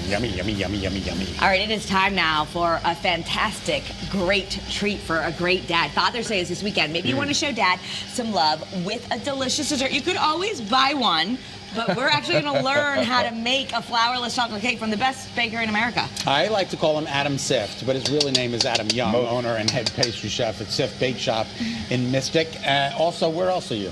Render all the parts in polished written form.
Yummy, yummy, yummy, yummy, yummy. All right, it is time now for a fantastic, great treat for a great dad. Father's Day is this weekend. Maybe you want to show dad some love with a delicious dessert. You could always buy one, but we're actually going to learn how to make a flourless chocolate cake from the best baker in America. I like to call him Adam Sift, but his real name is Adam Young, owner and head pastry chef at Sift Bake Shop in Mystic. Also, where else are you?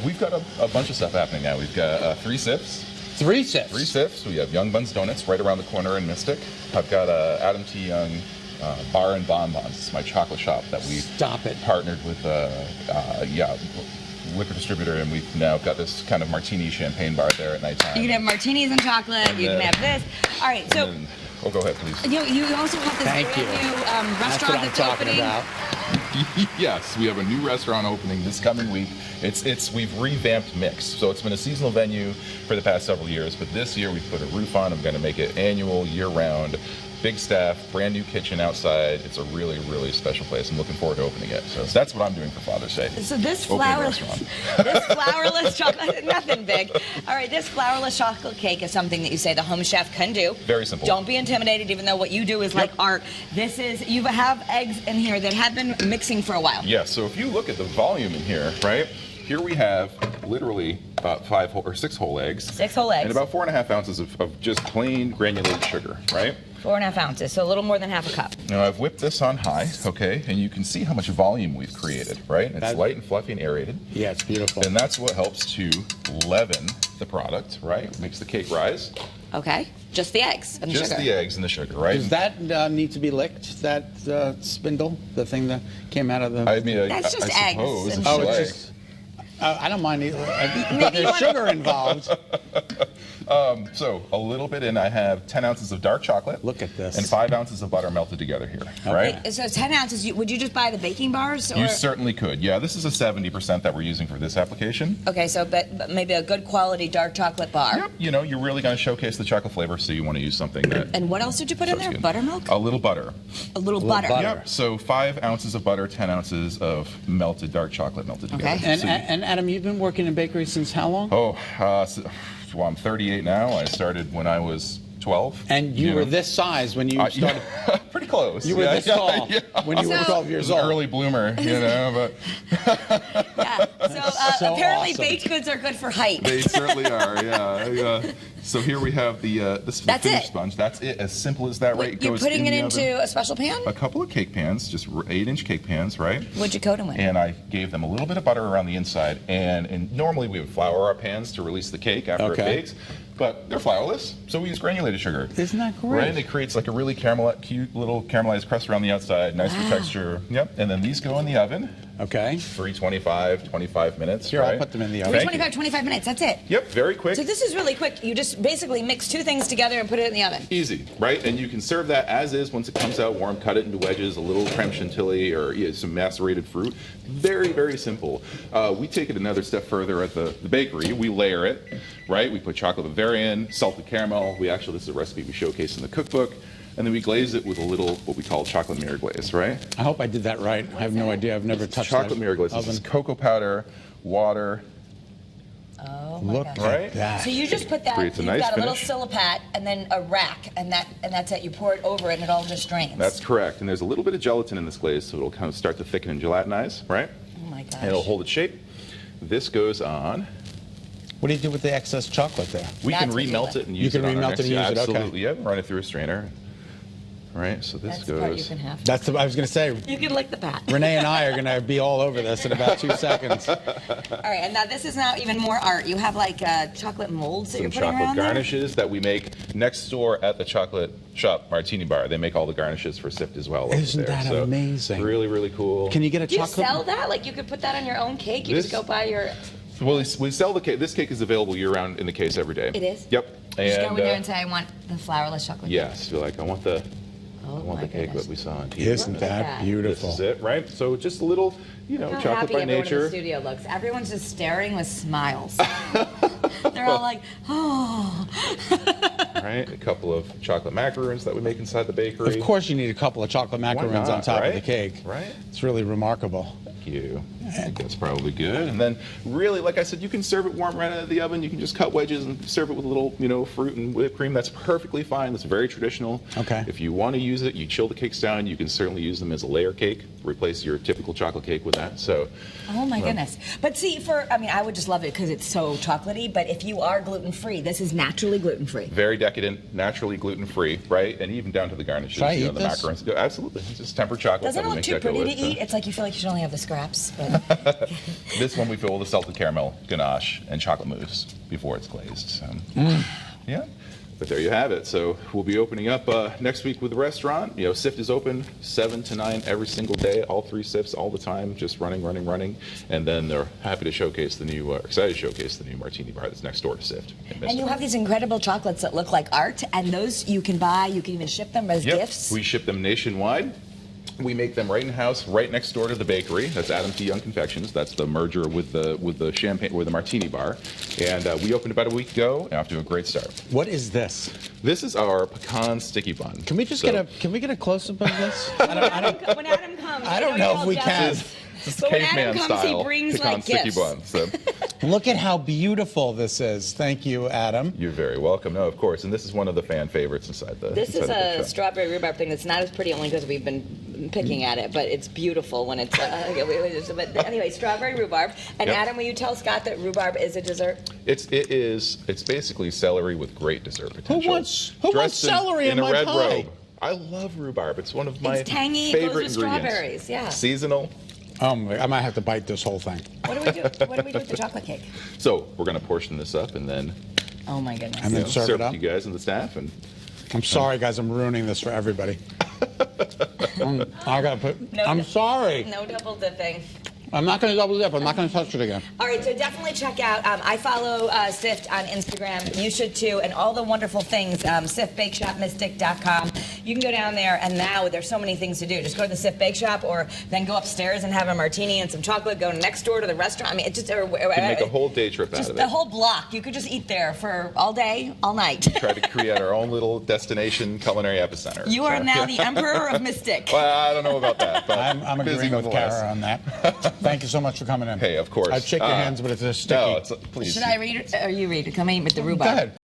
We've got a bunch of stuff happening now. We've got 3 Sifts. 3 Sifts? 3 Sifts. We have Young Buns Donuts right around the corner in Mystic. I've got Adam T. Young Bar and Bonbons. It's my chocolate shop that we partnered with liquor distributor, and we've now got this kind of martini champagne bar there at nighttime. You can have martinis and chocolate. You can have this. All right, so... go ahead, please. You also have this brand new restaurant that's opening. Yes, we have a new restaurant opening this coming week. We've revamped Mix, so it's been a seasonal venue for the past several years, but this year we've put a roof on. I'm going to make it annual, year-round. Big staff, brand new kitchen outside. It's a really, really special place. I'm looking forward to opening it. So that's what I'm doing for Father's Day. So this flourless chocolate, nothing big. All right, this flourless chocolate cake is something that you say the home chef can do. Very simple. Don't be intimidated, even though what you do is like art. You have eggs in here that have been mixing for a while. Yeah, so if you look at the volume in here, right? Here we have literally about 6 whole eggs. 6 whole eggs. And about 4.5 ounces of just plain granulated sugar, right? 4.5 ounces, so a little more than half a cup. Now I've whipped this on high, okay, and you can see how much volume we've created, right? It's light and fluffy and aerated. Yeah, it's beautiful. And that's what helps to leaven the product, right? Makes the cake rise. Okay, just the eggs and the sugar. Just the eggs and the sugar, right? Does that need to be licked, that spindle, the thing that came out of the... I mean, that's just I eggs. suppose, And it's just... I don't mind either, but there's sugar involved. So a little bit in, I have 10 ounces of dark chocolate. Look at this. And 5 ounces of butter melted together here, right? So 10 ounces, would you just buy the baking bars? Or? You certainly could. Yeah, this is a 70% that we're using for this application. Okay, so but maybe a good quality dark chocolate bar. Yep. You know, you're really going to showcase the chocolate flavor, so you want to use something that... And what else did you put in there? Good. Buttermilk? A little butter. A little butter. Yep. So 5 ounces of butter, 10 ounces of melted dark chocolate melted together. Okay. And Adam, you've been working in bakery since how long? Well, I'm 38 now. I started when I was 12. And you were this size when you started? Pretty close. You were this tall when you were 12 years old. An early bloomer, you know. But So apparently baked goods are good for height. They certainly are, yeah. So here we have the finished sponge. That's it, as simple as that, right? You're putting it into a special pan? A couple of cake pans, just 8-inch cake pans, right? What'd you coat them with? And I gave them a little bit of butter around the inside. And normally we would flour our pans to release the cake after it bakes. But they're flourless, so we use granulated sugar. Isn't that great? Right, and it creates like a really cute little caramelized crust around the outside, nice for texture. Yep, and then these go in the oven. Okay. 25 minutes. Here, right? I'll put them in the oven. 25 minutes, that's it. Yep, very quick. So this is really quick. You just basically mix 2 things together and put it in the oven. Easy, right? And you can serve that as is once it comes out warm. Cut it into wedges, a little creme chantilly or some macerated fruit. Very, very simple. We take it another step further at the bakery. We layer it, right? We put chocolate Bavarian, salted caramel. This is a recipe we showcase in the cookbook. And then we glaze it with a little, what we call chocolate mirror glaze, right? I hope I did that right. I have no idea. I've never touched chocolate mirror glaze. This is cocoa powder, water. Oh my gosh. At that. So you just put that, you've got a little silipat and then a rack, and that's it. You pour it over it and it all just drains. That's correct. And there's a little bit of gelatin in this glaze, so it'll kind of start to thicken and gelatinize, right? Oh my gosh. And it'll hold its shape. This goes on. What do you do with the excess chocolate there? We can remelt it and use it on our next. Absolutely, yeah. Run it through a strainer. Right, so this goes. The part you can have. That's I was going to say. You can lick the bat. Renee and I are going to be all over this in about 2 seconds. All right, and now this is now even more art. You have like chocolate molds that you're putting around chocolate garnishes that we make next door at the chocolate shop Martini Bar. They make all the garnishes for Sift as well. Isn't that amazing? Really, really cool. Can you get a chocolate? Do you sell that? Like you could put that on your own cake? You just go buy your... Well, we sell the cake. This cake is available year-round in the case every day. It is? Yep. You just go in there and say, I want the flourless chocolate. Yes. You're like, I want the cake that we saw on TV. Isn't that beautiful? This is it, right? So just a little, chocolate by nature. Everyone in the studio looks. Everyone's just staring with smiles. They're all like, oh. Right? A couple of chocolate macaroons that we make inside the bakery. Of course you need a couple of chocolate macaroons on top of the cake. Right? It's really remarkable. you. I think that's probably good. And then, really, like I said, you can serve it warm right out of the oven. You can just cut wedges and serve it with a little, fruit and whipped cream. That's perfectly fine. That's very traditional. Okay. If you want to use it, you chill the cakes down. You can certainly use them as a layer cake. Replace your typical chocolate cake with that. So. Oh my goodness! But see, I would just love it because it's so chocolatey. But if you are gluten-free, this is naturally gluten-free. Very decadent, naturally gluten-free, right? And even down to the garnishes, Should I eat the this? macarons. Absolutely, it's just tempered chocolate. Doesn't it look too pretty to eat? It's like you feel like you should only have the scraps. But. This one we fill with the salted caramel ganache and chocolate mousse before it's glazed. So. Yeah. But there you have it. So we'll be opening up next week with the restaurant. Sift is open 7 to 9 every single day, all 3 Sifts all the time, just running. And then they're happy to showcase excited to showcase the new martini bar that's next door to Sift. And you have these incredible chocolates that look like art, and those you can buy. You can even ship them as gifts. We ship them nationwide. We make them right in house, right next door to the bakery. That's Adam T. Young Confections. That's the merger with the champagne or the martini bar. And we opened about a week ago. Off to a great start. What is this? This is our pecan sticky bun. Can we just get a close up of this? When Adam comes, I don't know if we can. But when Adam Caveman comes, style he brings pecan like sticky gifts. bun. So. Look at how beautiful this is. Thank you, Adam. You're very welcome. No, of course. And this is one of the fan favorites inside the. This is inside the a big shop. strawberry rhubarb thing that's not as pretty only because we've been picking at it, but it's beautiful when it's. But anyway, strawberry rhubarb. And Yep. Adam, will you tell Scott that rhubarb is a dessert? It's basically celery with great dessert potential. Who wants Dressed celery in a my red pie? robe. I love rhubarb. It's one of my It's tangy, it favorite goes with ingredients. strawberries, yeah. Seasonal. I might have to bite this whole thing. What do we do? What do we do with the chocolate cake? So we're going to portion this up and then Oh my goodness. And then serve it up. to you guys and the staff. And I'm sorry, guys. I'm ruining this for everybody. I gotta put. No, I'm sorry. No double dipping. I'm not going to double dip. I'm not going to touch it again. All right, so definitely check out. I follow Sift on Instagram. You should too, and all the wonderful things. SiftBakeShopMystic.com. You can go down there, and now there's so many things to do. Just go to the Sift Bake Shop, or then go upstairs and have a martini and some chocolate. Go next door to the restaurant. I mean, it just you can make a whole day trip out just of the it. whole block. You could just eat there for all day, all night. Try to create our own little destination culinary epicenter. You are now the emperor of Mystic. Well, I don't know about that, but I'm busy agreeing with nonetheless. Kara on that. Thank you so much for coming in. Hey, of course. I'd shake your hands, but it's a sticky. No, please. Should I read it, or you read it? Come in with the rhubarb. Go ahead.